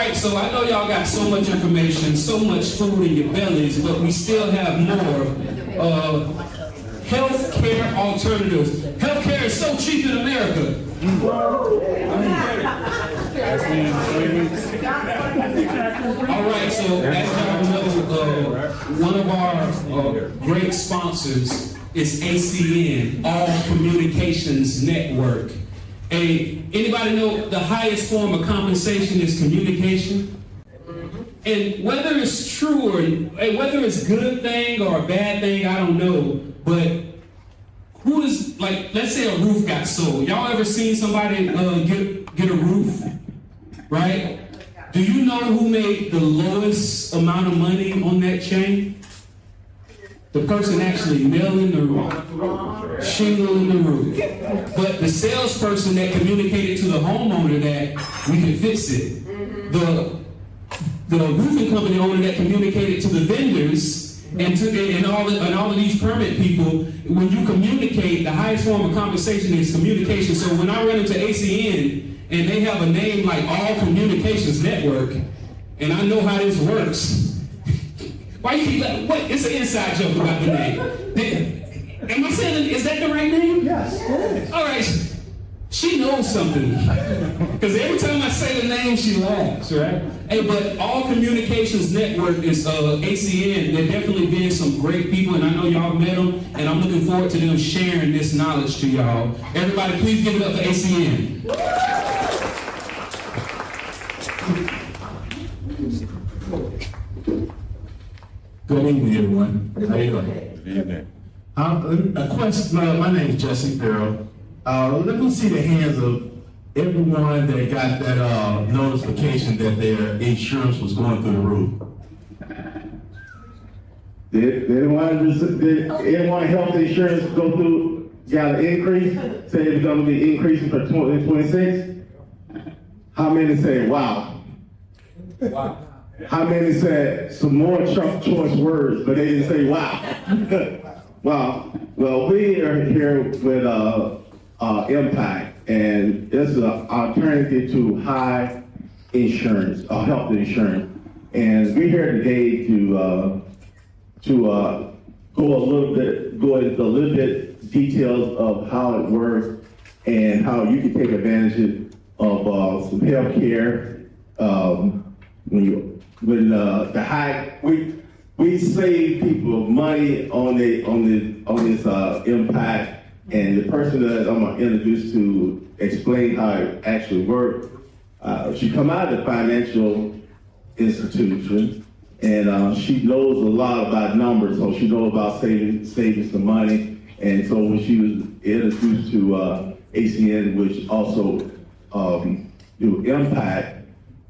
right, so I know y'all got so much information, so much food in your bellies, but we still have more health care alternatives. Health care is so cheap in America. All right, so as y'all know, one of our great sponsors is ACN, All Communications Network. Anybody know the highest form of compensation is communication? And whether it's true or whether it's a good thing or a bad thing, I don't know. But who is, like, let's say a roof got sold. Y'all ever seen somebody get a roof, right? Do you know who made the lowest amount of money on that chain? The person actually nailing the roof, shingling the roof. But the salesperson that communicated to the homeowner that we can fix it. The roofing company owner that communicated to the vendors and all of these permit people. When you communicate, the highest form of compensation is communication. So when I run into ACN and they have a name like All Communications Network, and I know how this works. Why you keep like, what? It's an inside joke about the name. Am I saying, is that the right name? Yes, it is. All right, she knows something. Because every time I say the name, she laughs, right? Hey, but All Communications Network is ACN. They're definitely been some great people, and I know y'all met them, and I'm looking forward to them sharing this knowledge to y'all. Everybody, please give it up for ACN. Good evening, everyone. How you doing? Good evening. A question. My name is Jessie Ferrell. Let me see the hands of everyone that got that notification that their insurance was going through the roof. Did anyone health insurance go through, got an increase? Say it's gonna be increasing for 2026? How many say, wow? Wow. How many said some more Trump choice words, but they didn't say wow? Wow. Well, we are here with Impact, and it's an alternative to high insurance, health insurance. And we're here today to go into a little bit details of how it works and how you can take advantage of some health care we save people money on this Impact, and the person that I'm gonna introduce to explain how it actually works. She come out of the financial institution, and she knows a lot about numbers, so she knows about saving some money. And so when she was introduced to ACN, which also do Impact,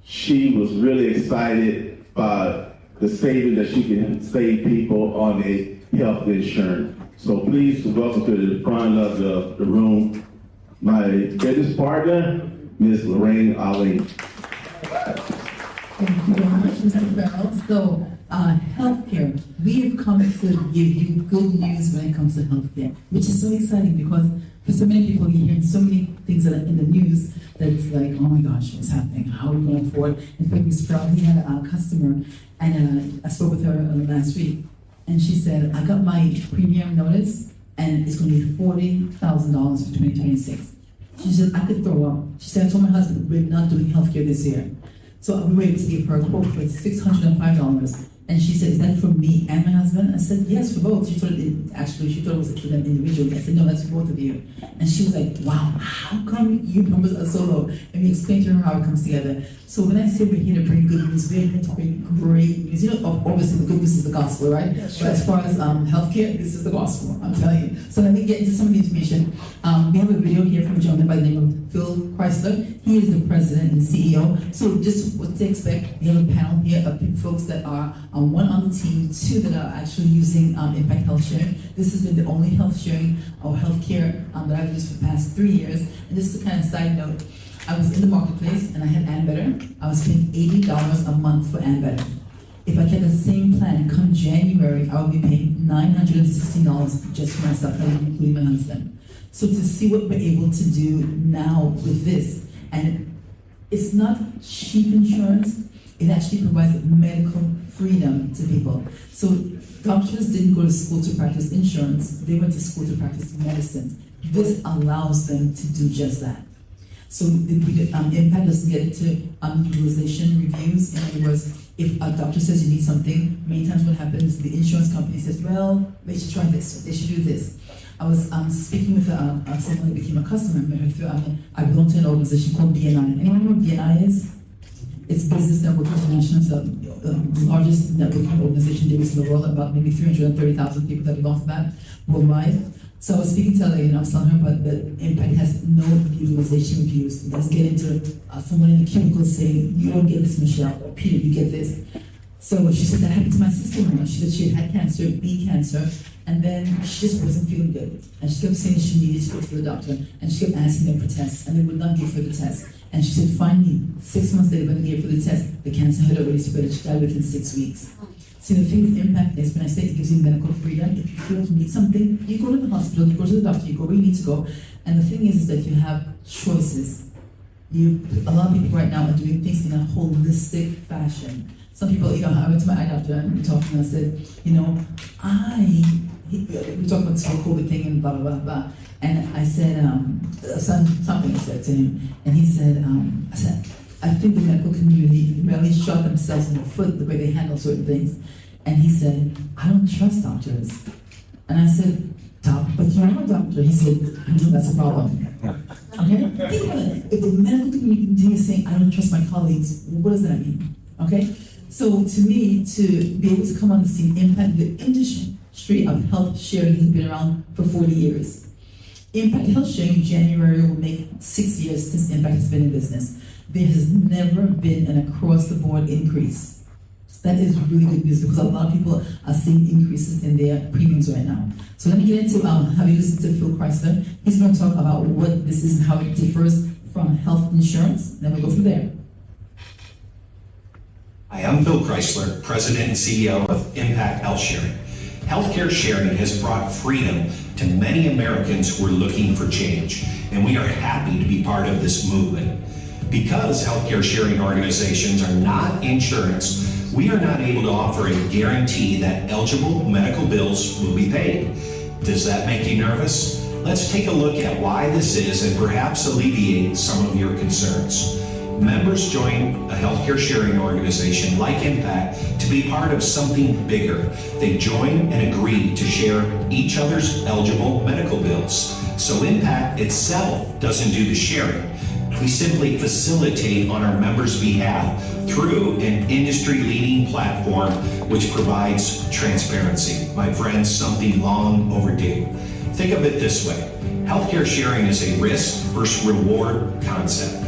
she was really excited by the saving that she can save people on a health insurance. So please welcome to the front of the room, my business partner, Ms. Lorrain Alleyne. Thank you very much, Mr. Farrell. So, healthcare, we have come to give you good news when it comes to healthcare, which is so exciting because for so many people, you hear so many things that are in the news that it's like, oh my gosh, what's happening? How are we going forward? In fact, Ms. Farrell, we had a customer, and I spoke with her last week, and she said, I got my premium notice, and it's going to be $40,000 for 2026. She said, I could throw up. She said, I told my husband, we're not doing healthcare this year. So we were able to give her a quote for $605. And she said, is that for me and my husband? I said, yes, for both. She thought it was for them individually. I said, no, that's for both of you. And she was like, wow, how come your numbers are so low? And we explained to her how it comes together. So when I say we're here to bring good news, we're here to bring great news. You know, obviously the good news is the gospel, right? Yes, but as far as healthcare, this is the gospel, I'm telling you. So let me get into some of the information. We have a video here from a gentleman by the name of Phil Chrysler. He is the president and CEO. So just what to expect, we have a panel here of folks that are one on the team, two that are actually using Impact Health Sharing. This has been the only health sharing or healthcare that I've used for the past 3 years. And this is a kind of side note. I was in the marketplace and I had Better. I was paying $80 a month for Better. If I kept the same plan come January, I would be paying $916 just for myself, including my husband. So to see what we're able to do now with this, and it's not cheap insurance. It actually provides medical freedom to people. So doctors didn't go to school to practice insurance. They went to school to practice medicine. This allows them to do just that. So impact doesn't get into utilization reviews. In other words, if a doctor says you need something, many times what happens, the insurance company says, well, they should try this, they should do this. I was speaking with someone who became a customer. I belong to an organization called BNI. Anyone know what BNI is? It's Business Network International, the largest networking organization there is in the world, about maybe 330,000 people that belong to that worldwide. So I was speaking to a lady and I was telling her about the impact has no utilization reviews. It doesn't get into someone in the cubicle saying, you don't get this, Michelle, or Peter, you get this. So she said, that happened to my sister-in-law. She said she had cancer, B cancer, and then she just wasn't feeling good. And she kept saying she needed to go to the doctor, and she kept asking them for tests, and they would not give her the test. And she said, finally, 6 months later, when they gave her the test, the cancer had already spread, and she died within 6 weeks. So the thing with impact is, when I say it gives you medical freedom, if you feel you need something, you go to the hospital, you go to the doctor, you go where you need to go. And the thing is that you have choices. A lot of people right now are doing things in a holistic fashion. Some people, I went to my eye doctor and we talked and I said, we talked about this whole COVID thing and blah, blah, blah, blah. And I said, something I said to him, and he said, I think the medical community really shot themselves in the foot the way they handle certain things. And he said, I don't trust doctors. And I said, but you're not a doctor. He said, I know that's a problem. Okay? Think about it. If the medical community is saying, I don't trust my colleagues, what does that mean? Okay? So to me, to be able to come on the scene, impact the industry of health sharing has been around for 40 years. Impact Health Sharing in January will make 6 years since Impact has been in business. There has never been an across-the-board increase. That is really good news because a lot of people are seeing increases in their premiums right now. So let me get into, have you listened to Phil Chrysler? He's going to talk about what this is and how it differs from health insurance. Then we'll go from there. Hi, I'm Phil Chrysler, President and CEO of Impact Health Sharing. Healthcare sharing has brought freedom to many Americans who are looking for change, and we are happy to be part of this movement. Because healthcare sharing organizations are not insurance, we are not able to offer a guarantee that eligible medical bills will be paid. Does that make you nervous? Let's take a look at why this is and perhaps alleviate some of your concerns. Members join a healthcare sharing organization like Impact to be part of something bigger. They join and agree to share each other's eligible medical bills. So Impact itself doesn't do the sharing. We simply facilitate on our members' behalf through an industry-leading platform which provides transparency. My friends, something long overdue. Think of it this way. Healthcare sharing is a risk versus reward concept.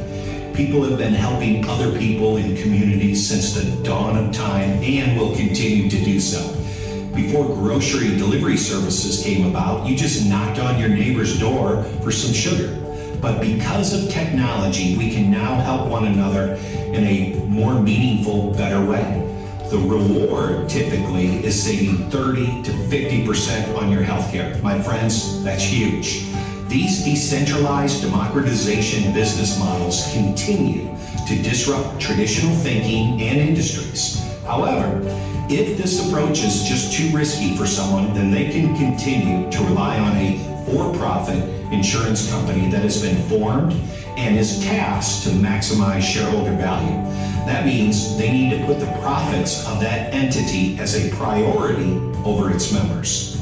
People have been helping other people in communities since the dawn of time and will continue to do so. Before grocery delivery services came about, you just knocked on your neighbor's door for some sugar. But because of technology, we can now help one another in a more meaningful, better way. The reward typically is saving 30 to 50% on your healthcare. My friends, that's huge. These decentralized democratization business models continue to disrupt traditional thinking and industries. However, if this approach is just too risky for someone, then they can continue to rely on a for-profit insurance company that has been formed and is tasked to maximize shareholder value. That means they need to put the profits of that entity as a priority over its members.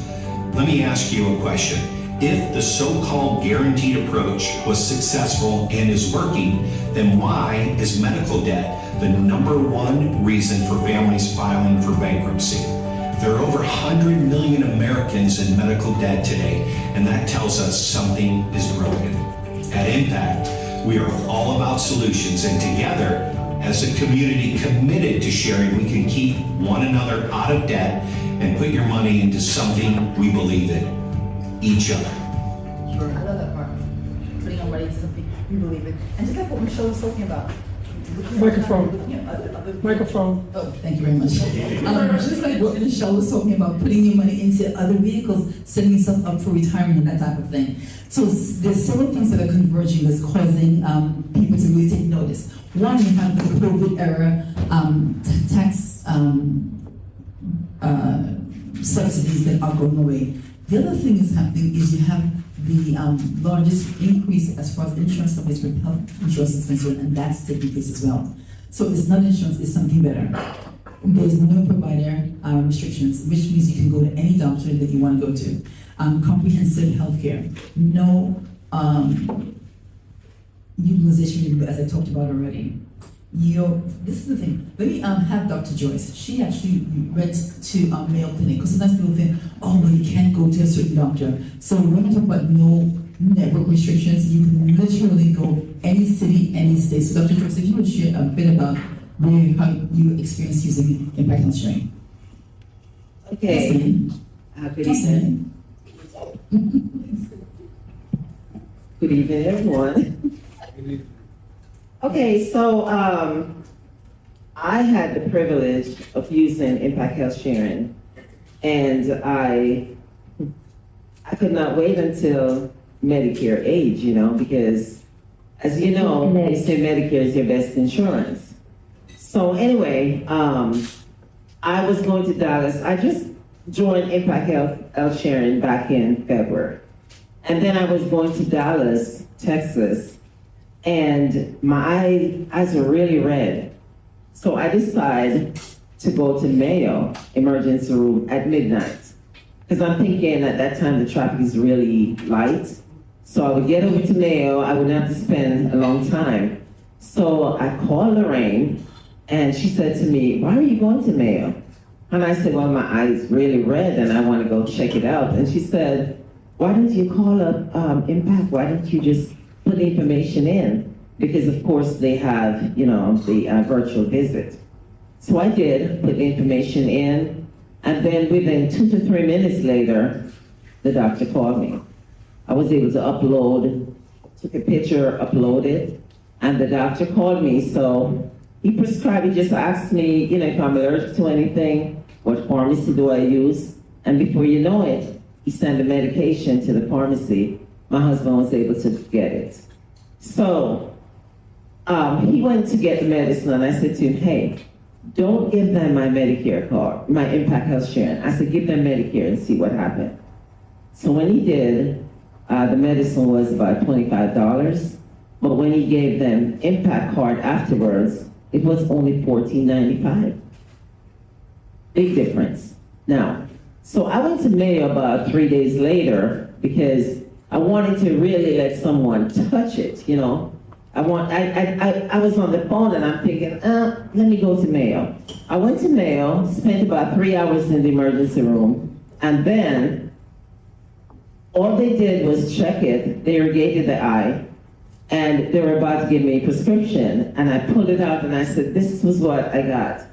Let me ask you a question. If the so-called guaranteed approach was successful and is working, then why is medical debt the #1 reason for families filing for bankruptcy? There are over 100 million Americans in medical debt today, and that tells us something is broken. At Impact, we are all about solutions, and together, as a community committed to sharing, we can keep one another out of debt and put your money into something we believe in. Each other. Sure, I love that part. Putting our money into something we believe in. And just like what Michelle was talking about, Microphone. Oh, thank you very much. Just like what Michelle was talking about, putting your money into other vehicles, setting yourself up for retirement, that type of thing. So there's several things that are converging that's causing people to really take notice. One, you have the COVID era tax subsidies that are going away. The other thing is happening is you have the largest increase as far as insurance companies for health insurance is concerned, and that's taking place as well. So it's not insurance, it's something better. There's no provider restrictions, which means you can go to any doctor that you want to go to. Comprehensive health care. No utilization, as I talked about already. This is the thing. Let me have Dr. Joyce. She actually went to Mayo Clinic, because sometimes people think, oh, well, you can't go to a certain doctor. So when we talk about no network restrictions, you can literally go any city, any state. So Dr. Joyce, if you would share a bit about how you experience using Impact Health Sharing. Okay. Good evening. Good evening, everyone. Okay, so I had the privilege of using Impact Health Sharing, and I could not wait until Medicare age, because as you know, they say Medicare is your best insurance. So anyway, I was going to Dallas. I just joined Impact Health Sharing back in February. And then I was going to Dallas, Texas, and my eyes were really red. So I decided to go to Mayo emergency room at midnight. Because I'm thinking at that time the traffic is really light. So I would get over to Mayo, I wouldn't have to spend a long time. So I called Lorraine, and she said to me, why are you going to Mayo? And I said, well, my eye's really red and I want to go check it out. And she said, why don't you call up Impact? Why don't you just put the information in? Because of course they have, the virtual visit. So I did put the information in, and then within 2 to 3 minutes later, the doctor called me. I was able to upload, took a picture, uploaded, and the doctor called me. So he prescribed, he just asked me, if I'm allergic to anything, what pharmacy do I use? And before you know it, he sent the medication to the pharmacy. My husband was able to get it. So he went to get the medicine, and I said to him, hey, don't give them my Medicare card, my Impact Health Sharing. I said, give them Medicare and see what happened. So when he did, the medicine was about $25, but when he gave them Impact card afterwards, it was only $14.95. Big difference. Now, so I went to Mayo about 3 days later because I wanted to really let someone touch it, I was on the phone and I'm thinking, let me go to Mayo. I went to Mayo, spent about 3 hours in the emergency room, and then all they did was check it, they irrigated the eye, and they were about to give me a prescription, and I pulled it out and I said, this was what I got.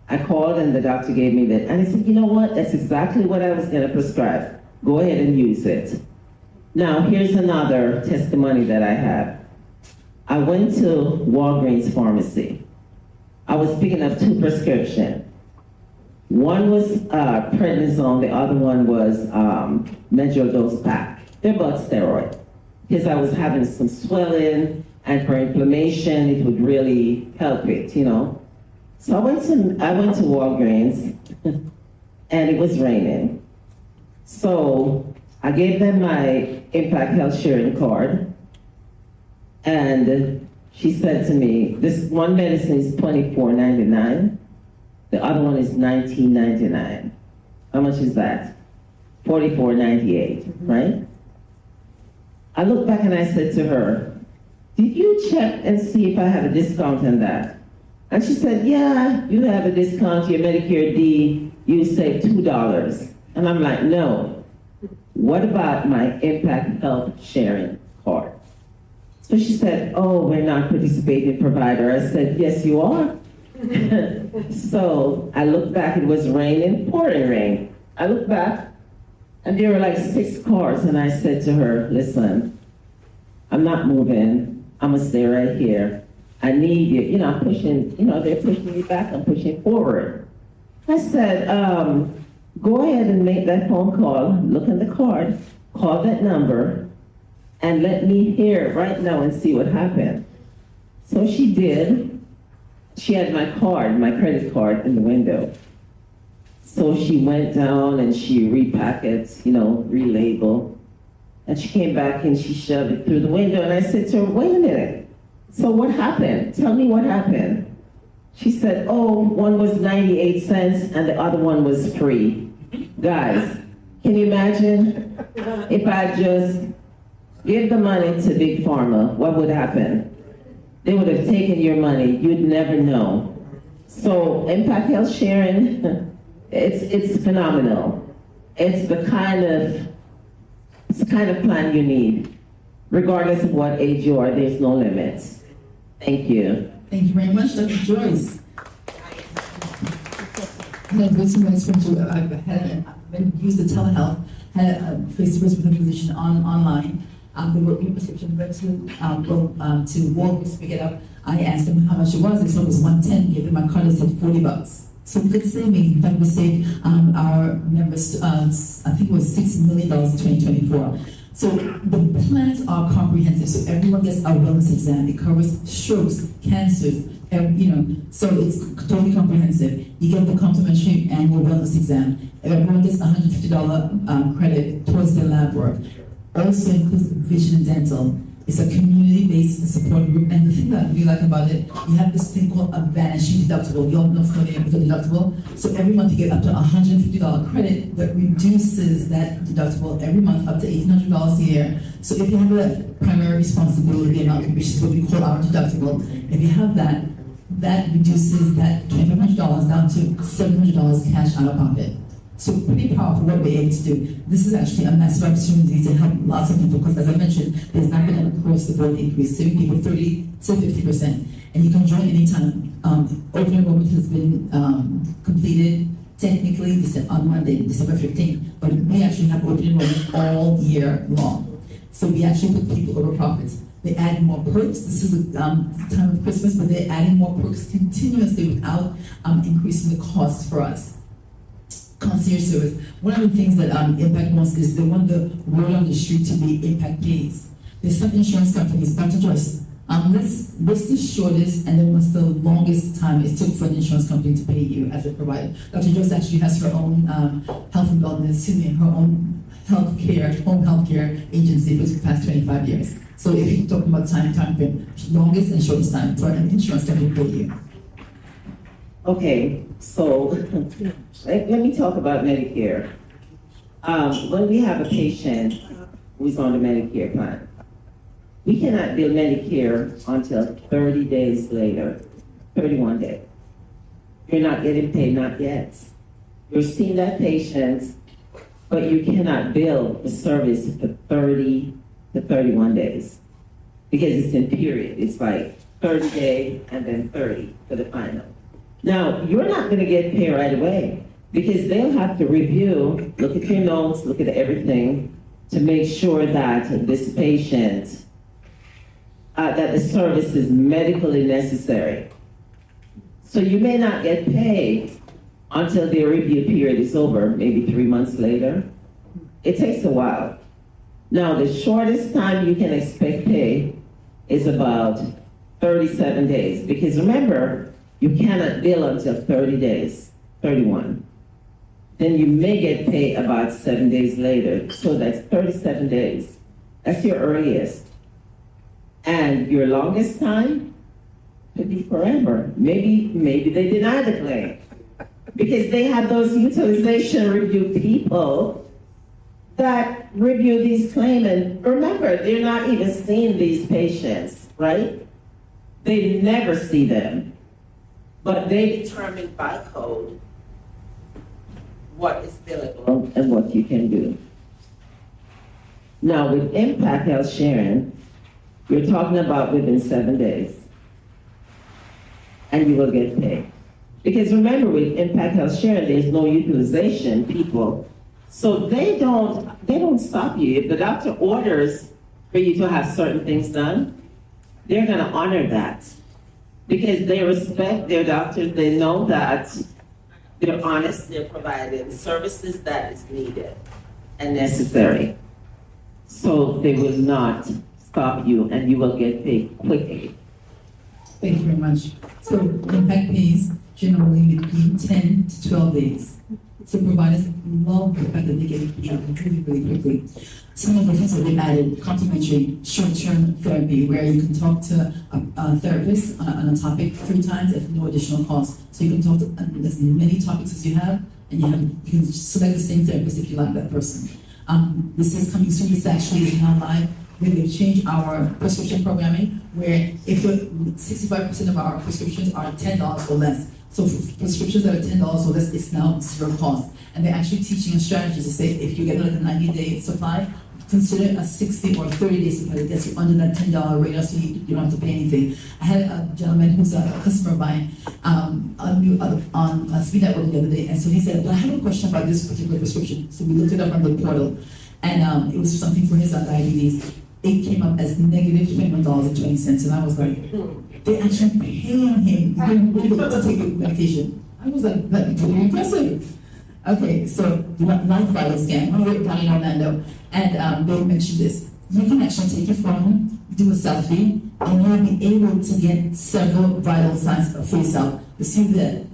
I called and the doctor gave me that, and he said, you know what, that's exactly what I was gonna prescribe. Go ahead and use it. Now, here's another testimony that I have. I went to Walgreens pharmacy. I was picking up 2 prescriptions. One was prednisone, the other one was Medrol dose pack. They're both steroid. Because I was having some swelling, and for inflammation, it would really help it, So I went to Walgreens, and it was raining. So I gave them my Impact Health Sharing card, and she said to me, this one medicine is $24.99. The other one is $19.99. How much is that? $44.98, right? I looked back and I said to her, did you check and see if I have a discount on that? And she said, yeah, you have a discount, your Medicare D, you save $2. And I'm like, no. What about my Impact Health Sharing card? So she said, oh, we're not participating provider. I said, yes, you are. So I looked back, it was raining, pouring rain. I looked back, and there were like 6 cars, and I said to her, listen, I'm not moving, I'm gonna stay right here. I need you, I'm pushing, they're pushing me back, I'm pushing forward. I said, go ahead and make that phone call, look in the card, call that number, and let me hear it right now and see what happened. So she did. She had my card, my credit card in the window. So she went down and she repackaged, relabeled. And she came back and she shoved it through the window. And I said to her, wait a minute. So what happened? Tell me what happened. She said, oh, one was 98 cents and the other one was free. Guys, can you imagine if I just give the money to Big Pharma, what would happen? They would have taken your money. You'd never know. So Impact Health Sharing, it's phenomenal. It's the kind of plan you need. Regardless of what age you are, there's no limits. Thank you. Thank you very much, Dr. Joyce. I've used the telehealth, had a face-to-face with a physician online. They wrote me a prescription, but to Walgreens to pick it up. I asked them how much it was. They said it was $110. Gave them my card. They said $40. So good savings. In fact, we saved our members, I think it was $6 million in 2024. So the plans are comprehensive. So everyone gets a wellness exam. It covers strokes, cancers, so it's totally comprehensive. You get the complimentary annual wellness exam. Everyone gets $150 credit towards their lab work. Also includes vision and dental. It's a community-based support group, and the thing that I really like about it, you have this thing called a vanishing deductible. You all know familiar with the deductible. So every month you get up to $150 credit that reduces that deductible every month up to $1,800 a year. So if you have a primary responsibility amount, which is what we call our deductible, if you have that, that reduces that $2,500 down to $700 cash out of pocket. So pretty powerful what we're able to do. This is actually a massive opportunity to help lots of people because, as I mentioned, there's not been an across-the-board increase, saving people 30 to 50%. And you can join anytime. Open enrollment has been completed technically on Monday, December 15th, but we actually have open enrollment all year long. So we actually put people over profits. They add more perks. This is the time of Christmas, but they're adding more perks continuously without increasing the cost for us. Concierge service. One of the things that Impact wants is they want the word on the street to be Impact pays. There's some insurance companies, Dr. Joyce, what's the shortest and then what's the longest time it took for an insurance company to pay you as a provider? Dr. Joyce actually has her own health and wellness, her own home healthcare agency for the past 25 years. So if you're talking about time frame, longest and shortest time for an insurance company to pay you. Okay, so let me talk about Medicare. When we have a patient who's on the Medicare plan, we cannot bill Medicare until 30 days later, 31 days. You're not getting paid, not yet. You're seeing that patient, but you cannot bill the service for 30 to 31 days because it's in period. It's like 30 days and then 30 for the final. Now, you're not going to get paid right away because they'll have to review, look at your notes, look at everything to make sure that this patient, that the service is medically necessary. So you may not get paid until their review period is over, maybe 3 months later. It takes a while. Now, the shortest time you can expect pay is about 37 days because remember, you cannot bill until 30 days, 31. Then you may get paid about 7 days later. So that's 37 days. That's your earliest. And your longest time could be forever. Maybe they deny the claim because they have those utilization review people that review these claims. And remember, they're not even seeing these patients, right? They never see them. But they determine by code what is billable and what you can do. Now with Impact Health Sharing, you're talking about within 7 days. And you will get paid. Because remember with Impact Health Sharing, there's no utilization people. So they don't stop you. If the doctor orders for you to have certain things done, they're gonna honor that. because they respect their doctors, they know that they're honest, they're providing services that is needed and necessary. So they will not stop you and you will get paid quickly. Thank you very much. So impact pays generally between 10 to 12 days. So providers love the fact that they get paid really, really quickly. Some of the things that they've added, complimentary short-term therapy, where you can talk to a therapist on a topic 3 times at no additional cost. So you can talk to as many topics as you have, and you can select the same therapist if you like that person. This is coming soon. This actually is now live. We've changed our prescription programming, where if 65% of our prescriptions are $10 or less. So for prescriptions that are $10 or less, it's now 0 cost. And they're actually teaching a strategy to say, if you get like a 90-day supply, consider a 60 or 30-day supply that gets you under that $10 radar, so you don't have to pay anything. I had a gentleman who's a customer of mine on Speed Network the other day, and so he said, well, I have a question about this particular prescription. So we looked it up on the portal, and it was something for his diabetes. It came up as negative $21.20, and I was like, they're actually paying him to take the medication. I was like, that's pretty impressive. Okay, so live vital scan. We're down in Orlando, and they mentioned this. You can actually take your phone, do a selfie, and you'll be able to get several vital signs for yourself. You see that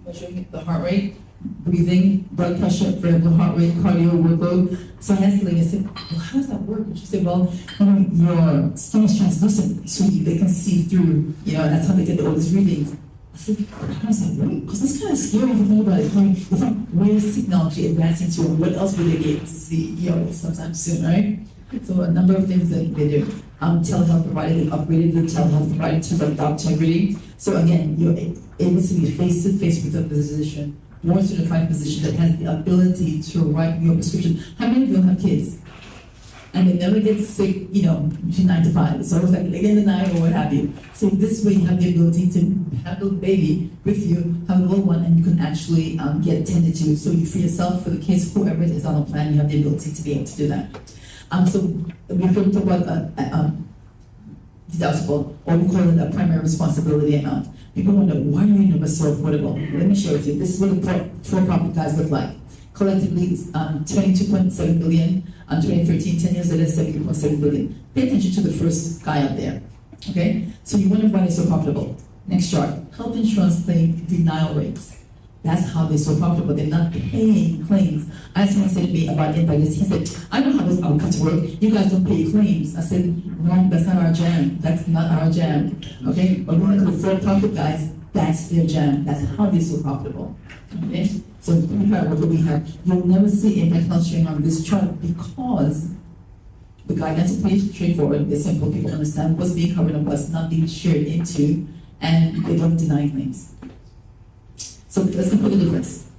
measuring the heart rate, breathing, blood pressure, variable heart rate, cardio workload. So I asked the lady, I said, well, how does that work? And she said, well, your skin is translucent, so they can see through, that's how they get all these readings. I said, how does that work? Because that's kind of scary to think about it. Where is technology advancing to, and what else will they be able to see, sometime soon, right? So a number of things that they do. Telehealth provider, they upgraded the telehealth provider to like Doctegrity. So again, you're able to be face-to-face with a physician, more certified physician that has the ability to write your prescription. How many of you have kids? And they never get sick, between 9 to 5. It's always like late in the night or what have you. So this way you have the ability to have a baby with you, have a little one, and you can actually get tended to. So you for yourself, for the kids, whoever is on the plan, you have the ability to be able to do that. So we're going to talk about deductible, or we call it a primary responsibility amount. People wonder, why do we know it's so affordable? Let me share with you. This is what the for-profit guys look like. Collectively, $22.7 billion. 2013, 10 years later, $70.7 billion. Pay attention to the first guy up there. Okay? So you wonder why they're so profitable. Next chart. Health insurance claim denial rates. That's how they're so profitable. They're not paying claims. I had someone say to me about impact. He said, I know how those outcomes work. You guys don't pay claims. I said, wrong, that's not our jam. That's not our jam. Okay? But when we look at the for-profit guys, that's their jam. That's how they're so profitable. Okay? So compare what we have. You'll never see impact health sharing on this chart because the guidelines are pretty straightforward. They're simple. People understand what's being covered and what's not being shared into, and they don't deny claims. So let's compare the difference.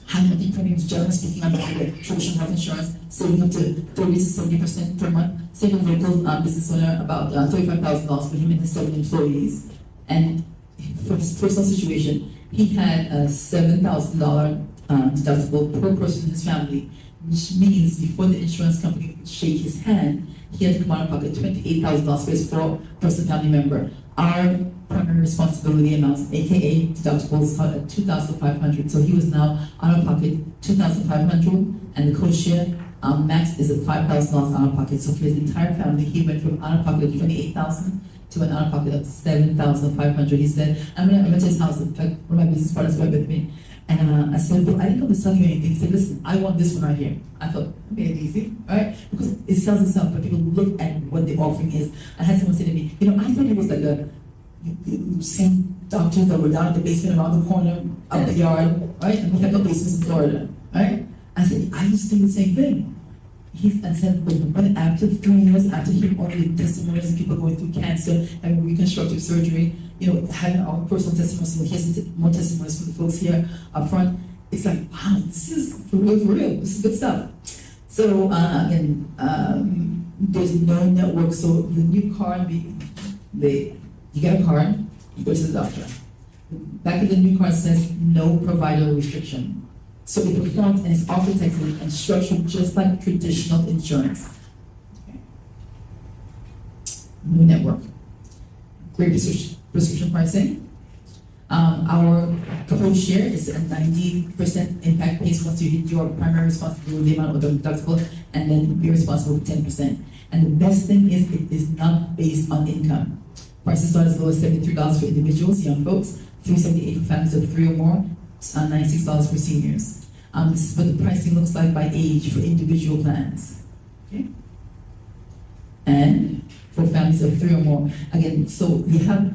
High monthly premiums, generally speaking, on the traditional health insurance, saving up to 30 to 70% per month. Saving a local business owner about $35,000 for him and his 7 employees. And for his personal situation, he had a $7,000 deductible per person in his family, which means before the insurance company would shake his hand, he had to come out of pocket $28,000 for his 4-person family member. Our primary responsibility amounts, aka deductibles, start at $2,500. So he was now out of pocket $2,500, and the co-share max is at $5,000 out of pocket. So for his entire family, he went from out of pocket of $28,000 to an out of pocket of $7,500. He said, I'm gonna rent his house. In fact, one of my business partners went with me. And I said, well, I didn't come to sell you anything. He said, listen, I want this one right here. I thought, okay, easy, right? Because it sells itself, but people look at what the offering is. I had someone say to me, I thought it was like you see doctors that were down in the basement around the corner, up the yard, right? And we have no basements in Florida, right? I said, I used to do the same thing. I said, but after 3 years, after hearing all the testimonies of people going through cancer and reconstructive surgery, having our personal testimonies, and here's more testimonies from the folks here up front, it's like, wow, this is for real, this is good stuff. So again, there's no network, so the new card, you get a card, you go to the doctor. Back of the new card says no provider restriction. So it performs and is architected and structured just like traditional insurance. Okay. New network. Great prescription pricing. Our co-share is a 90% impact pays once you hit your primary responsibility amount of the deductible, and then you're responsible for 10%. And the best thing is it is not based on income. Prices start as low as $73 for individuals, young folks, $378 for families of 3 or more, $96 for seniors. This is what the pricing looks like by age for individual plans. Okay? And for families of 3 or more. Again, so you have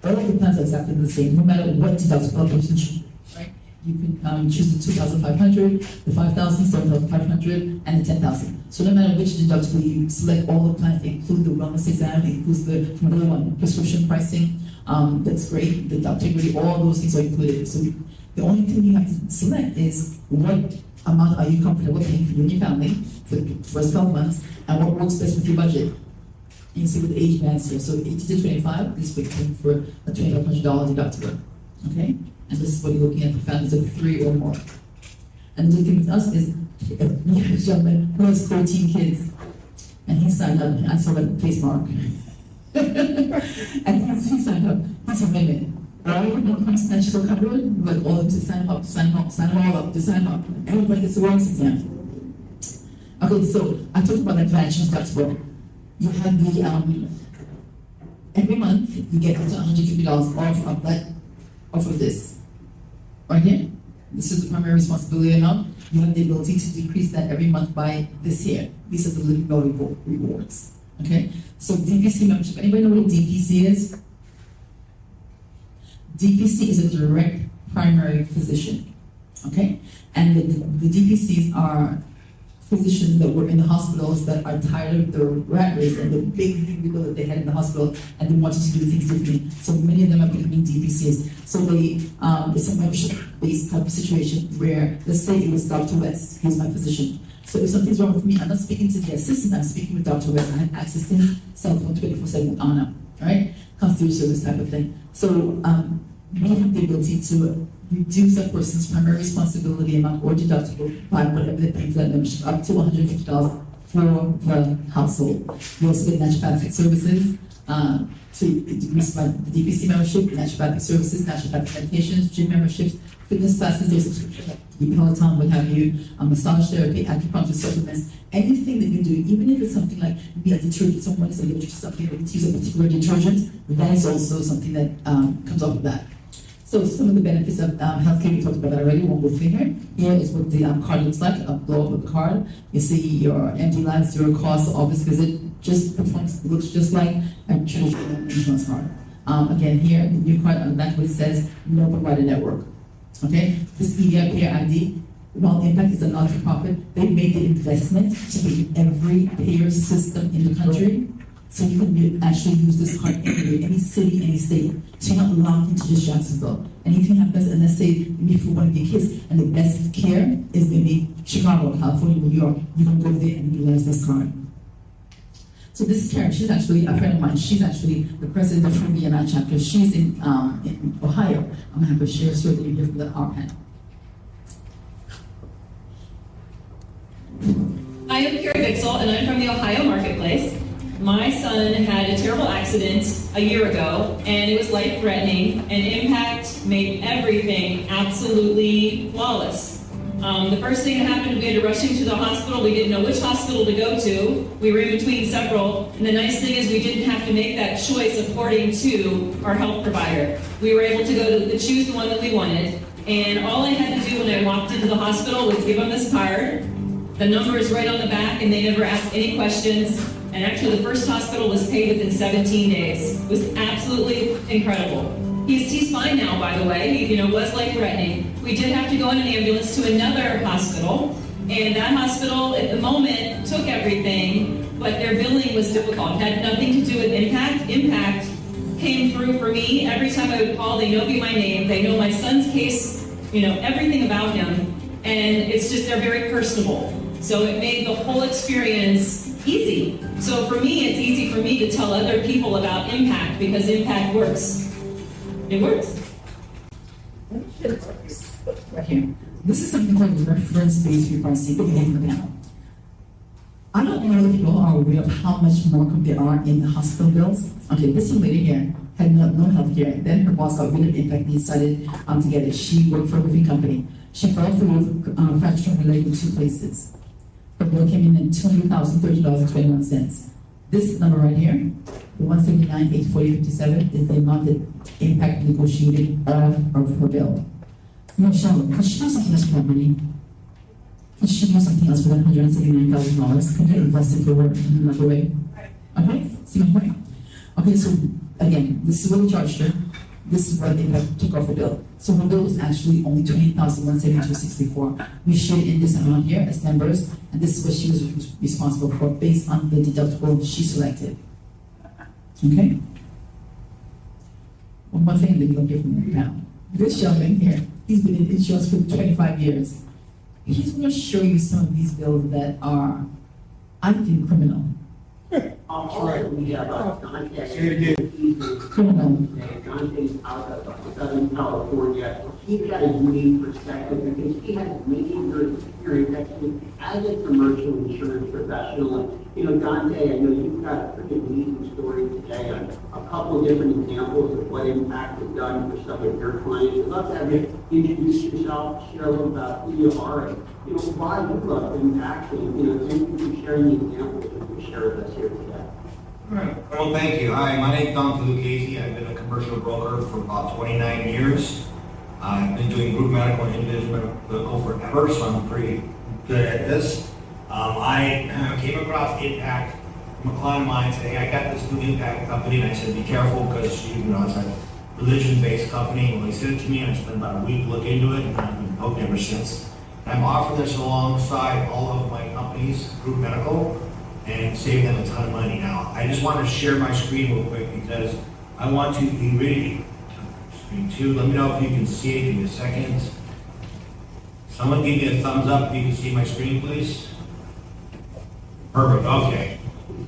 all of the plans are exactly the same, no matter what deductible a person chooses, right? You can choose the 2,500, the 5,000, 7,500, and the 10,000. So no matter which deductible you select, all the plans include the wellness exam, includes the another one, prescription pricing. That's great. The deductibility, all those things are included. So the only thing you have to select is what amount are you comfortable paying for you and your family for the first 12 months, and what works best with your budget. You see with the age bands here. So 18 to 25, this would come for a $2,500 deductible. Okay? And this is what you're looking at for families of 3 or more. And the good thing with us is, we have a gentleman who has 13 kids, and he signed up. I saw that face mark. And he signed up. He's a women. All of them comes financial covered, but all of them to sign up, sign up, sign all up, to sign up. Everybody gets the wellness exam. Okay, so I talked about advantage deductible. You have the, every month you get up to $150 off of this. Right here. This is the primary responsibility amount. You have the ability to decrease that every month by this here. These are the living value rewards. Okay? So DPC membership. Anybody know what a DPC is? DPC is a direct primary physician. Okay? And the DPCs are physicians that were in the hospitals that are tired of the rat race and the big people that they had in the hospital, and they wanted to do things differently. So many of them are becoming DPCs. So it's a membership-based type of situation where, let's say it was Dr. West, he's my physician. So if something's wrong with me, I'm not speaking to the assistant, I'm speaking with Dr. West. I have access to his cell phone 24/7 with Anna, right? Concierge service type of thing. So we have the ability to reduce a person's primary responsibility amount or deductible by whatever they pay for that membership, up to $150 for the household. We also get naturopathic services. So it decreases by the DPC membership, naturopathic services, naturopathic medications, gym memberships, fitness classes, there's subscription, Peloton, what have you, massage therapy, acupuncture supplements, anything that you do, even if it's something like be a detergent, someone is allergic to something, or to use a particular detergent, that is also something that comes off of that. So some of the benefits of healthcare, we talked about that already, won't go through here. Here is what the card looks like, a blow up the card. You see your empty line, zero cost office visit, just performs, looks just like a traditional insurance card. Again, here, the new card on the back, which says no provider network. Okay, this EDI Payer ID, while Impact is a not-for-profit, they made the investment to make every payer system in the country. So you can actually use this card anywhere, any city, any state. So you're not locked into just Jacksonville. Anything happens, and let's say maybe for one of your kids, and the best care is maybe Chicago, California, New York, you can go there and utilize this card. So this is Karen. She's actually a friend of mine. She's actually the president of her BNI chapter. She's in Ohio. I'm gonna have her share so that you hear from our panel. I am Carrie Bixel, and I'm from the Ohio Marketplace. My son had a terrible accident a year ago, and it was life-threatening, and Impact made everything absolutely flawless. The first thing that happened, we had to rush him to the hospital. We didn't know which hospital to go to. We were in between several, and the nice thing is we didn't have to make that choice according to our health provider. We were able to choose the one that we wanted, and all I had to do when I walked into the hospital was give him this card. The number is right on the back, and they never asked any questions. And actually, the first hospital was paid within 17 days. It was absolutely incredible. He's fine now, by the way. He was life-threatening. We did have to go in an ambulance to another hospital, and that hospital, at the moment, took everything, but their billing was difficult. It had nothing to do with Impact. Impact came through for me. Every time I would call, they know me by name. They know my son's case, everything about him, and it's just, they're very personable. So it made the whole experience easy. So for me, it's easy for me to tell other people about Impact because Impact works. It works. Right here. This is something called reference-based repricing that we have in the panel. I don't know if you all are aware of how much more there are in the hospital bills. Okay, this young lady here had no health care. Then her boss got rid of Impact and decided to get it. She worked for a roofing company. She filed for fracture related in 2 places. Her bill came in at $200,030.21. This number right here, the 179,840.57, is the amount that Impact negotiated off of her bill. Michelle, could she do something else for that money? Could she do something else for that $179,000? Could you invest it for her in another way? Okay, see my point? Okay, so again, this is what we charged her. This is what Impact took off her bill. So her bill was actually only $20,172.64. We shared in this amount here as members, and this is what she was responsible for based on the deductible she selected. Okay? One more thing that you don't get from me now. This gentleman here, he's been in insurance for 25 years. He's going to show you some of these bills that are, I think, criminal. Also, we have Dante. Criminal. Dante's out of Southern California. He's got a unique perspective because he has many years of experience actually as a commercial insurance professional. You know, Dante, I know you've got a pretty amazing story today on a couple of different examples of what Impact has done for some of your clients. I'd love to have you introduce yourself, share a little about who you are, and you know why you love Impact, and you know thank you for sharing the examples that you share with us here today. Well, thank you. Hi, my name is Dante Lucchese. I've been a commercial broker for about 29 years. I've been doing group medical and individual medical forever, so I'm pretty good at this. I came across Impact from a client of mine, said, hey, I got this new Impact company, and I said, be careful, because you know, it's a religion-based company. Well, they sent it to me, and I spent about a week looking into it, and I've been hooked ever since. I'm offering this alongside all of my companies, group medical, and save them a ton of money. Now, I just want to share my screen real quick because I want to be ready. Screen 2, let me know if you can see it. Give me a second. Someone give me a thumbs up if you can see my screen, please. Perfect, okay.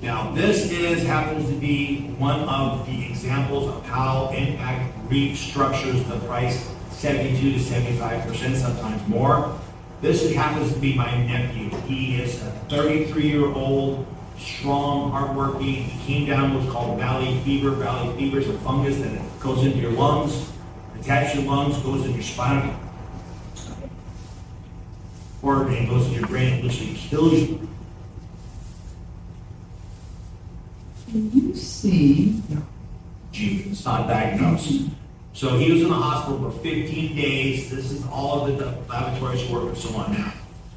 Now, this happens to be one of the examples of how Impact restructures the price 72 to 75%, sometimes more. This happens to be my nephew. He is a 33-year-old, strong, hardworking. He came down with what's called valley fever. Valley fever is a fungus that goes into your lungs, attached to your lungs, goes into your spinal cord, and goes into your brain and literally kills you. Can you see? Gee, it's not diagnosed. So he was in the hospital for 15 days. This is all of the laboratories work and so on now.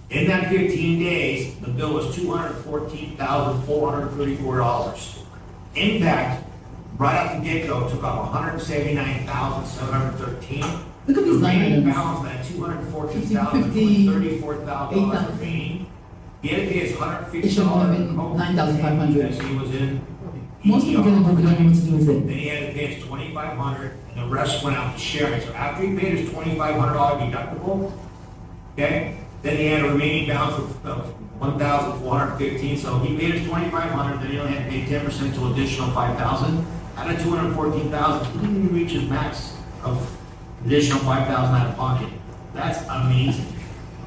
In that 15 days, the bill was $214,434. Impact, right off the get-go, took off $179,713. Look at these line remaining items. balance that $214,034 remaining. He had to pay his $150. It should have been $9,500. Yes, he was in. Most people don't know what to do with it. Then he had to pay his $2,500, and the rest went out to sharing. So after he paid his $2,500 deductible, okay, then he had a remaining balance of $1,415. So he paid his $2,500, then he only had to pay 10% to additional $5,000. Out of $214,000, he didn't even reach his max of additional $5,000 out of pocket. That's amazing.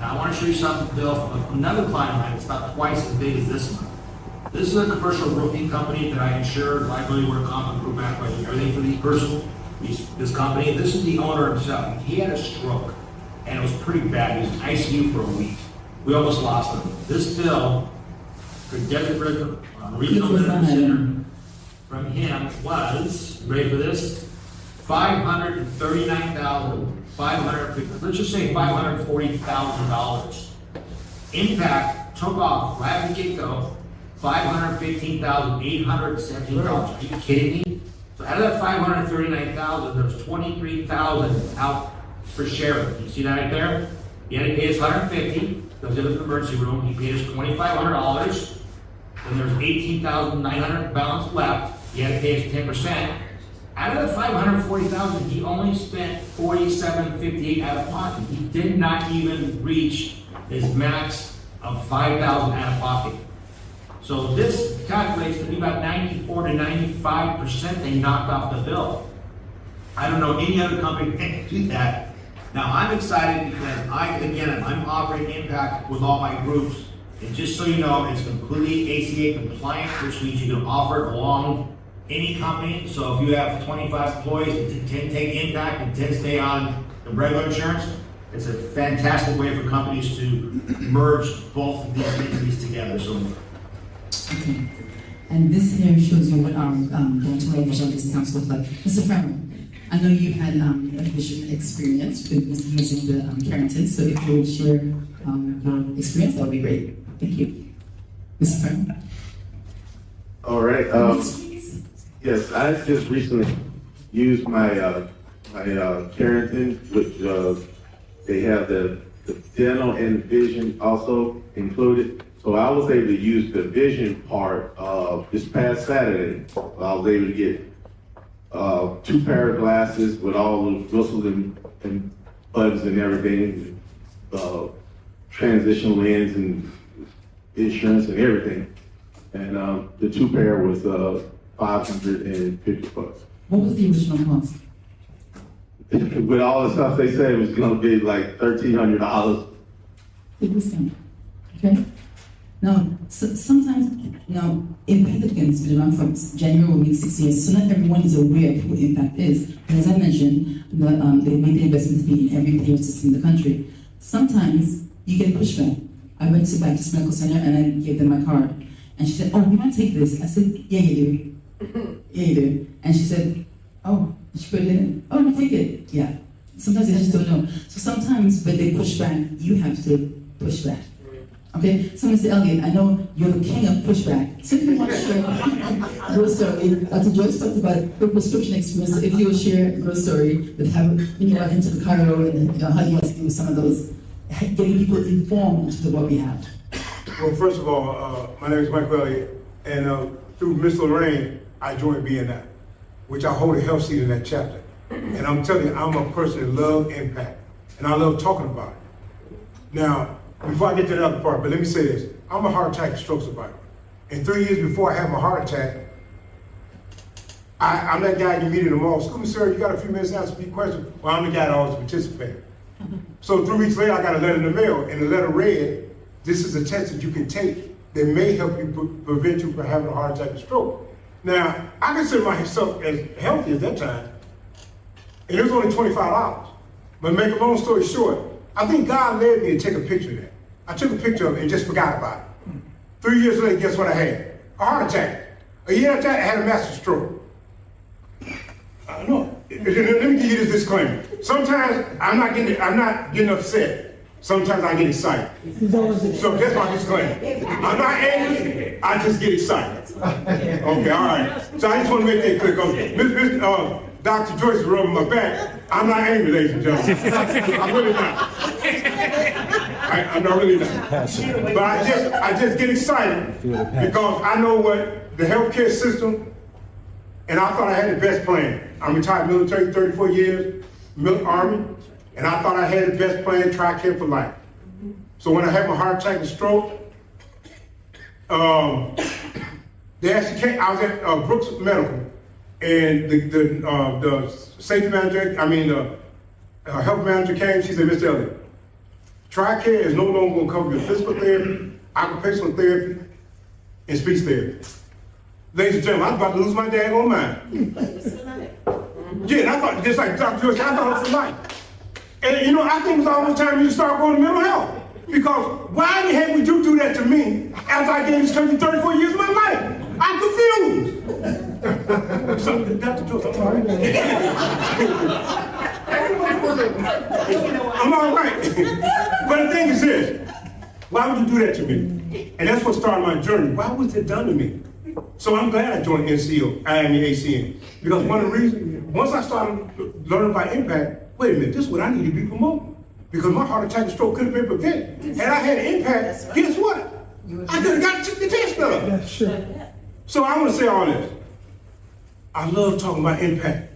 Now I want to show you something, Bill, from another client of mine. It's about twice as big as this one. This is a commercial roofing company that I insure, liability, work comp, and group back, everything for these person, this company. This is the owner himself. He had a stroke, and it was pretty bad. He was in ICU for a week. We almost lost him. This bill for Desert River Regional Medical Center from him was, ready for this? $539,550. Let's just say $540,000. Impact took off right at the get-go. $515,817. Are you kidding me? So out of that $539,000, there was $23,000 out for sharing. You see that right there? He had to pay his $150. That was in the emergency room. He paid his $2,500. Then there's $18,900 balance left. He had to pay his 10%. Out of the $540,000, he only spent $47.58 out of pocket. He did not even reach his max of $5,000 out of pocket. So this calculates to be about 94 to 95% they knocked off the bill. I don't know any other company that can do that. Now I'm excited because I'm offering Impact with all my groups. And just so you know, it's completely ACA compliant, which means you can offer it along any company. So if you have 25 employees, 10 take Impact and 10 stay on the regular insurance, it's a fantastic way for companies to merge both of these entities together. So, Okay. And this here shows you what our dental and vision discounts look like. Mr. Farrell, I know you had a vision experience with using the Carrington, so if you would share your experience, that would be great. Thank you. Mr. Farrell? All right. Yes, I just recently used my Carrington, which they have the dental and vision also included. So I was able to use the vision part this past Saturday. I was able to get 2 pair of glasses with all the whistles and buttons and everything, transition lens and insurance and everything. And the 2 pair was $550. What was the original cost? With all the stuff they said, it was gonna be like $1,300. Big discount. Okay? Now, sometimes, Impact has been around for January will make 6 years, so not everyone is aware of who Impact is. And as I mentioned, they made the investment to be in every payer system in the country. Sometimes you get pushback. I went to Baptist Medical Center and I gave them my card. And she said, "Oh, we want to take this." I said, "Yeah, you do. Yeah, you do." And she said, "Oh," she put it in. "Oh, you take it." Yeah. Sometimes they just don't know. So sometimes when they push back, you have to push back. Okay, so Mr. Elliot, I know you're the king of pushback. So if you want to share your story, Dr. Joyce talked about her prescription experience. So if you will share your story with how when you got into the Cairo and how you had to do some of those, getting people informed to what we have. Well, first of all, my name is Michael Elliot, and through Miss Lorrain, I joined BNI, which I hold a health seat in that chapter. And I'm telling you, I'm a person that loves impact, and I love talking about it. Now, before I get to the other part, but let me say this. I'm a heart attack and stroke survivor. And 3 years before I had my heart attack, I'm that guy you meet in the mall. "Excuse me, sir, you got a few minutes to answer a few questions?" Well, I'm the guy that always participated. So 3 weeks later, I got a letter in the mail, and the letter read, "This is a test that you can take that may help you prevent you from having a heart attack and stroke." Now, I consider myself as healthy at that time, and it was only $25. But make a long story short, I think God led me to take a picture of that. I took a picture of it and just forgot about it. 3 years later, guess what I had? A heart attack. A year after that, I had a massive stroke. I don't know. Let me give you this disclaimer. Sometimes I'm not getting upset. Sometimes I get excited. So that's my disclaimer. I'm not angry, I just get excited. Okay, all right. So I just want to make that clear. Okay. Dr. Joyce is rubbing my back. I'm not angry, ladies and gentlemen. I'm really not. I'm not really not. But I just get excited because I know what the healthcare system, and I thought I had the best plan. I'm retired military, 34 years, Army, and I thought I had the best plan, TRICARE for life. So when I had my heart attack and stroke, they actually came, I was at Brooks Medical, and the safety manager, the health manager came, she said, "Mr. Elliot, TRICARE is no longer going to cover your physical therapy, occupational therapy, and speech therapy." Ladies and gentlemen, I was about to lose my daggone mind. Yeah, and I thought, just like Dr. Joyce, I thought it was for life. And I think it's almost time you to start going to mental health. Because why in the heck would you do that to me after I gave this country 34 years of my life? I'm confused. So, Dr. Joyce, I'm all right. I'm all right. But the thing is this, why would you do that to me? And that's what started my journey. Why was it done to me? So I'm glad I joined ACN. Because one of the reasons, once I started learning about impact, wait a minute, this is what I need to be promoting. Because my heart attack and stroke could have been prevented. Had I had impact, guess what? I could have got the test done. Yeah, sure. So I want to say all this. I love talking about impact.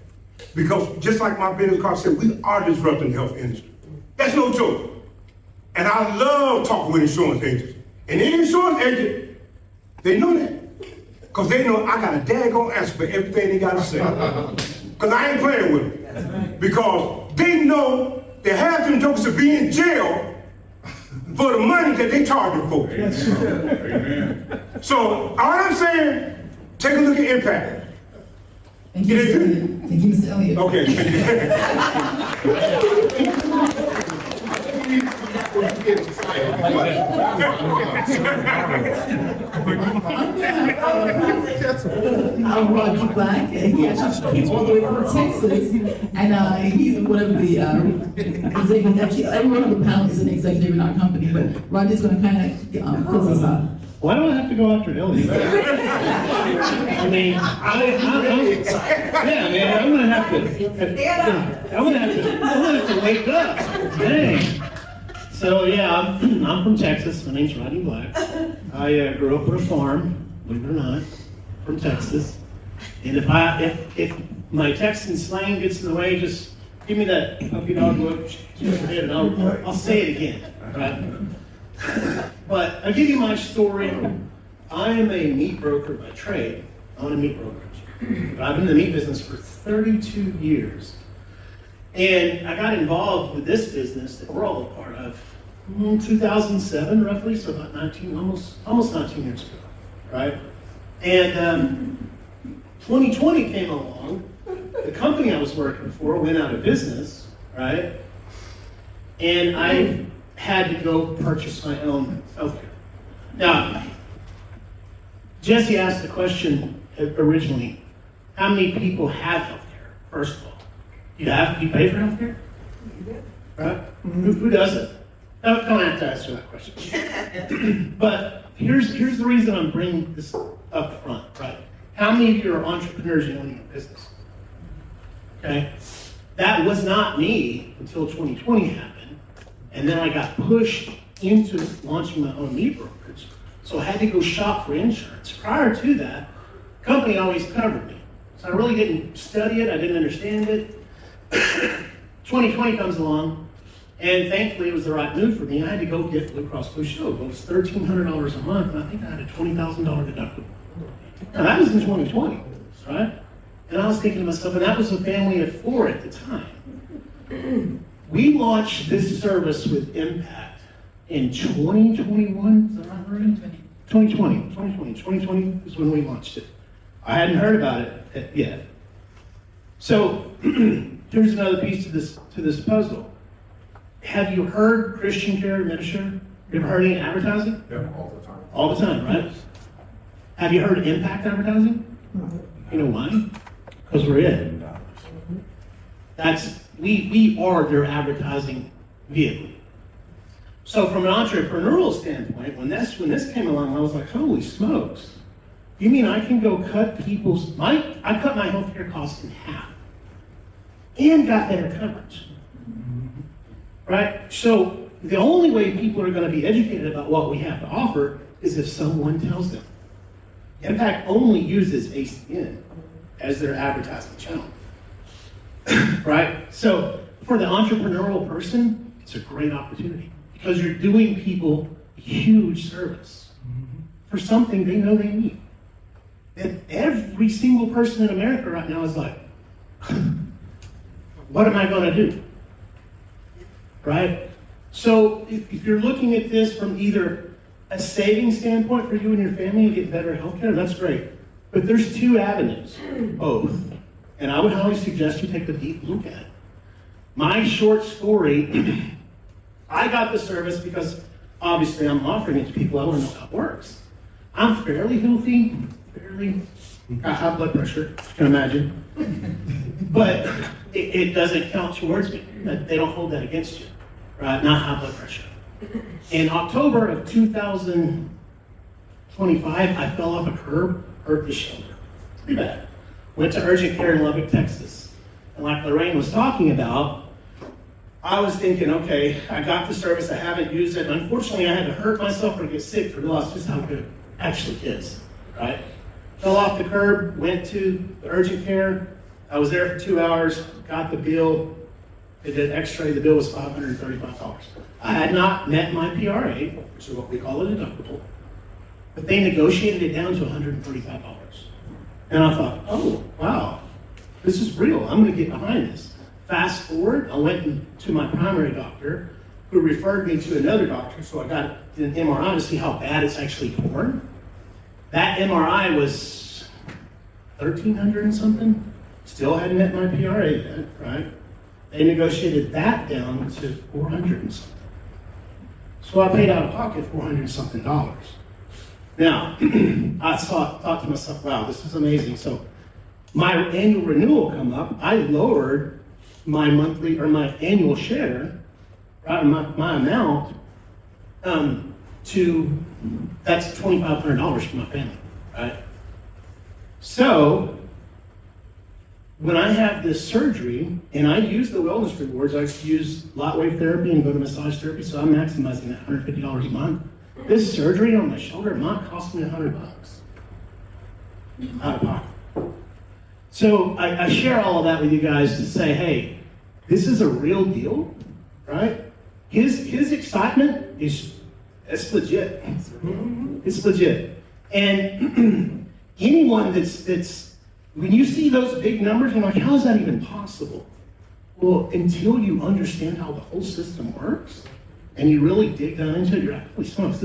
Because just like my business card said, we are disrupting the health industry. That's no joke. And I love talking with insurance agents. And any insurance agent, they know that. Because they know I got a daggone answer for everything they got to say. Because I ain't playing with them. Because they know that half them jokers will be in jail for the money that they charge them for. Yes, sure. So all I'm saying, take a look at impact. Thank you, Mr. Elliott. Thank you, Mr. Elliott. Okay. I'm Rodney Black, and he actually came all the way from Texas, and he's one of the executive, actually, every one of the panel is an executive in our company, but Rodney's gonna kind of close us out. Why do I have to go after Elliot? I mean, I'm gonna have to wake up. Dang. So yeah, I'm from Texas. My name's Rodney Black. I grew up on a farm, believe it or not, from Texas. And if my Texan slang gets in the way, just give me that puppy dog look, and I'll say it again. Right? But I'll give you my story. I am a meat broker by trade. I own a meat brokerage. But I've been in the meat business for 32 years. And I got involved with this business that we're all a part of 2007, roughly, so about 19, almost 19 years ago, right? And 2020 came along. The company I was working for went out of business, right? And I had to go purchase my own healthcare. Now, Jessie asked the question originally, how many people have healthcare, first of all? You pay for healthcare? Right? Who doesn't? Don't have to answer that question. But here's the reason I'm bringing this up front, right? How many of you are entrepreneurs and owning a business? Okay? That was not me until 2020 happened. And then I got pushed into launching my own meat brokerage. So I had to go shop for insurance. Prior to that, the company always covered me. So I really didn't study it, I didn't understand it. 2020 comes along, and thankfully it was the right move for me. I had to go get Blue Cross Blue Shield. It was $1,300 a month, and I think I had a $20,000 deductible. Now that was in 2020, right? And I was thinking to myself, and that was a family of 4 at the time. We launched this service with Impact in 2021, is that right? 2020 is when we launched it. I hadn't heard about it yet. So here's another piece to this puzzle. Have you heard Christian Care Minister? You ever heard any advertising? Yeah, all the time. All the time, right? Have you heard Impact advertising? You know why? Because we're it. We are their advertising vehicle. So from an entrepreneurial standpoint, when this came along, I was like, holy smokes. You mean I can go cut I cut my healthcare costs in half and got better coverage, right? So the only way people are going to be educated about what we have to offer is if someone tells them. Impact only uses ACN as their advertising channel, right? So for the entrepreneurial person, it's a great opportunity because you're doing people a huge service for something they know they need. And every single person in America right now is like, what am I going to do? Right? So if you're looking at this from either a saving standpoint for you and your family to get better health care, that's great. But there's 2 avenues, both. And I would highly suggest you take a deep look at it. My short story, I got the service because obviously I'm offering it to people. I want to know how it works. I'm fairly healthy, got high blood pressure, you can imagine. But it doesn't count towards me. They don't hold that against you, right? Not high blood pressure. In October of 2025, I fell off a curb, hurt the shoulder. Pretty bad. Went to urgent care in Lubbock, Texas. And like Lorraine was talking about, I was thinking, okay, I got the service, I haven't used it. Unfortunately, I had to hurt myself or get sick to realize just how good it actually is, right? Fell off the curb, went to the urgent care. I was there for 2 hours, got the bill. They did an x-ray, the bill was $535. I had not met my PRA, which is what we call a deductible, but they negotiated it down to $135. And I thought, oh, wow, this is real. I'm gonna get behind this. Fast forward, I went to my primary doctor, who referred me to another doctor, so I got an MRI to see how bad it's actually torn. That MRI was $1,300 and something. Still hadn't met my PRA yet, right? They negotiated that down to 400 and something. So I paid out of pocket $400 something. Now, I thought to myself, wow, this is amazing. So my annual renewal come up, I lowered my monthly or my annual share, right, my amount, to, that's $2,500 for my family, right? So when I have this surgery and I use the wellness rewards, I use light wave therapy and go to massage therapy, so I'm maximizing that $150 a month. This surgery on my shoulder might cost me $100 out of pocket. So I share all of that with you guys to say, hey, this is a real deal, right? His excitement it's legit. It's legit. And anyone that's when you see those big numbers, you're like, how is that even possible? Well, until you understand how the whole system works, and you really dig down into it, you're like, holy smokes,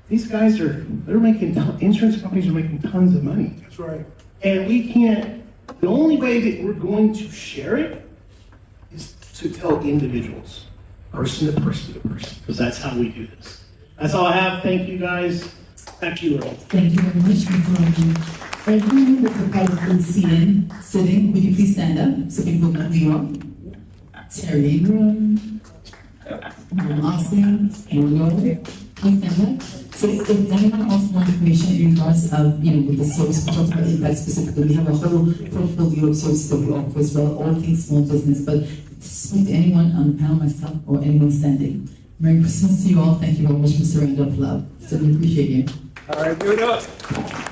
these guys they're making, insurance companies are making tons of money. That's right. And we can't, the only way that we're going to share it is to tell individuals, person to person to person, because that's how we do this. That's all I have. Thank you guys. Back to you, Lorrain. Thank you very much, Mr. Rodney. Every member of the part of ACN sitting, would you please stand up so people know who you are? Terry Ingram, Austin, please stand up. So if anyone else wants information in regards of, with the service, we talked about impact specifically, we have a whole portfolio of services that we offer as well, all things small business, but speak to anyone on the panel, myself, or anyone standing. Merry Christmas to you all. Thank you very much, Mr. Randolph Love. So we appreciate you. All right, give it up.